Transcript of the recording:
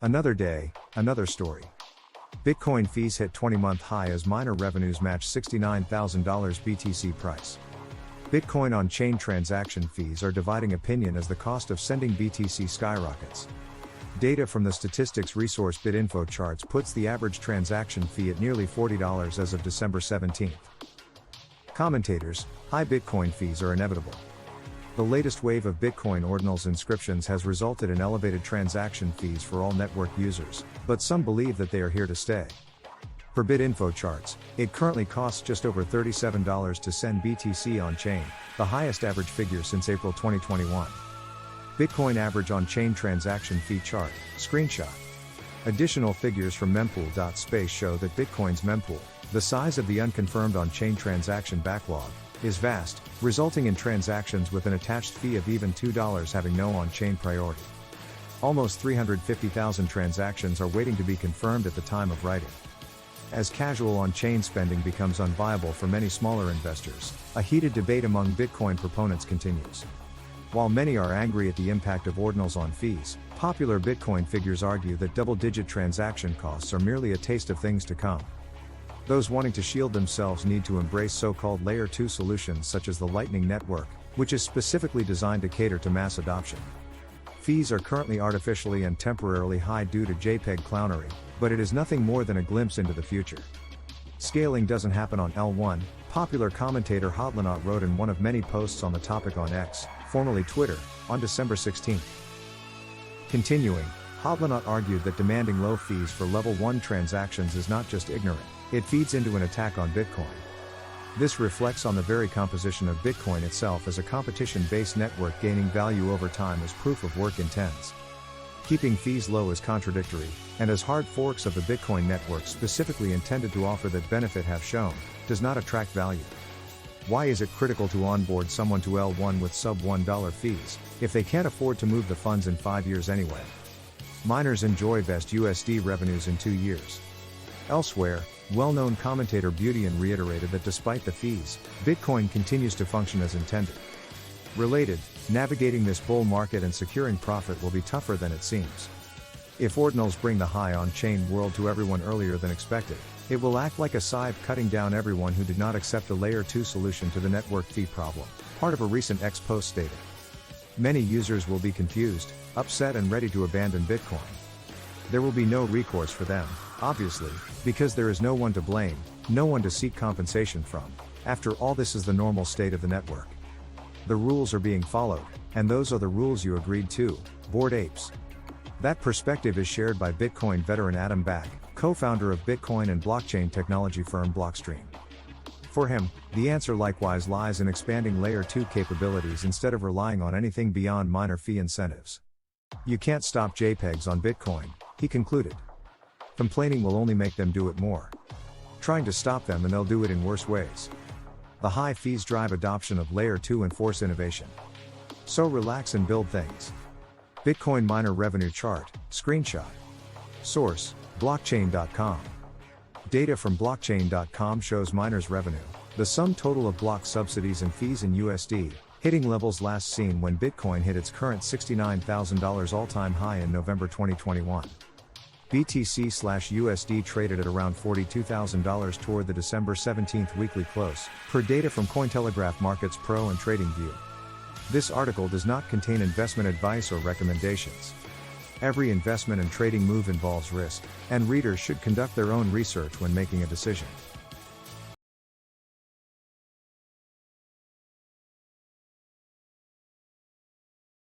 Another day, another story. Bitcoin fees hit 20-month high as miner revenues match $69,000 BTC price. Bitcoin on-chain transaction fees are dividing opinion as the cost of sending BTC skyrockets. Data from the statistics resource BitInfo charts puts the average transaction fee at nearly $40 as of December 17. Commentators, high Bitcoin fees are inevitable. The latest wave of Bitcoin Ordinals inscriptions has resulted in elevated transaction fees for all network users, but some believe that they are here to stay. Per BitInfo charts, it currently costs just over $37 to send BTC on-chain, the highest average figure since April 2021. Bitcoin average on-chain transaction fee chart, screenshot. Additional figures from mempool.space show that Bitcoin's mempool, the size of the unconfirmed on-chain transaction backlog, is vast, resulting in transactions with an attached fee of even $2 having no on-chain priority. Almost 350,000 transactions are waiting to be confirmed at the time of writing. As casual on-chain spending becomes unviable for many smaller investors, a heated debate among Bitcoin proponents continues. While many are angry at the impact of Ordinals on fees, popular Bitcoin figures argue that double-digit transaction costs are merely a taste of things to come. Those wanting to shield themselves need to embrace so-called Layer 2 solutions such as the Lightning Network, which is specifically designed to cater to mass adoption. Fees are currently artificially and temporarily high due to JPEG clownery, but it is nothing more than a glimpse into the future. Scaling doesn't happen on L1, popular commentator Hodlonaut wrote in one of many posts on the topic on X, formerly Twitter, on December 16. Continuing, Hodlonaut argued that demanding low fees for level 1 transactions is not just ignorant, it feeds into an attack on Bitcoin. This reflects on the very composition of Bitcoin itself as a competition-based network gaining value over time as proof of work intends. Keeping fees low is contradictory, and as hard forks of the Bitcoin network specifically intended to offer that benefit have shown, does not attract value. Why is it critical to onboard someone to L1 with sub $1 fees, if they can't afford to move the funds in 5 years anyway? Miners enjoy best USD revenues in 2 years. Elsewhere, well-known commentator Beautyan reiterated that despite the fees, Bitcoin continues to function as intended. Related, navigating this bull market and securing profit will be tougher than it seems. If Ordinals bring the high on-chain world to everyone earlier than expected, it will act like a scythe cutting down everyone who did not accept a Layer 2 solution to the network fee problem, part of a recent X post stated. Many users will be confused, upset and ready to abandon Bitcoin. There will be no recourse for them, obviously, because there is no one to blame, no one to seek compensation from. After all, this is the normal state of the network. The rules are being followed, and those are the rules you agreed to, bored apes. That perspective is shared by Bitcoin veteran Adam Back, co-founder of Bitcoin and blockchain technology firm Blockstream. For him, the answer likewise lies in expanding Layer 2 capabilities instead of relying on anything beyond minor fee incentives. You can't stop JPEGs on Bitcoin, he concluded. Complaining will only make them do it more. Trying to stop them and they'll do it in worse ways. The high fees drive adoption of Layer 2 and force innovation. So relax and build things. Bitcoin miner revenue chart, screenshot. Source, blockchain.com. Data from blockchain.com shows miners' revenue, the sum total of block subsidies and fees in USD, hitting levels last seen when Bitcoin hit its current $69,000 all-time high in November 2021. BTC/USD traded at around $42,000 toward the December 17 weekly close, per data from Cointelegraph Markets Pro and TradingView. This article does not contain investment advice or recommendations. Every investment and trading move involves risk, and readers should conduct their own research when making a decision.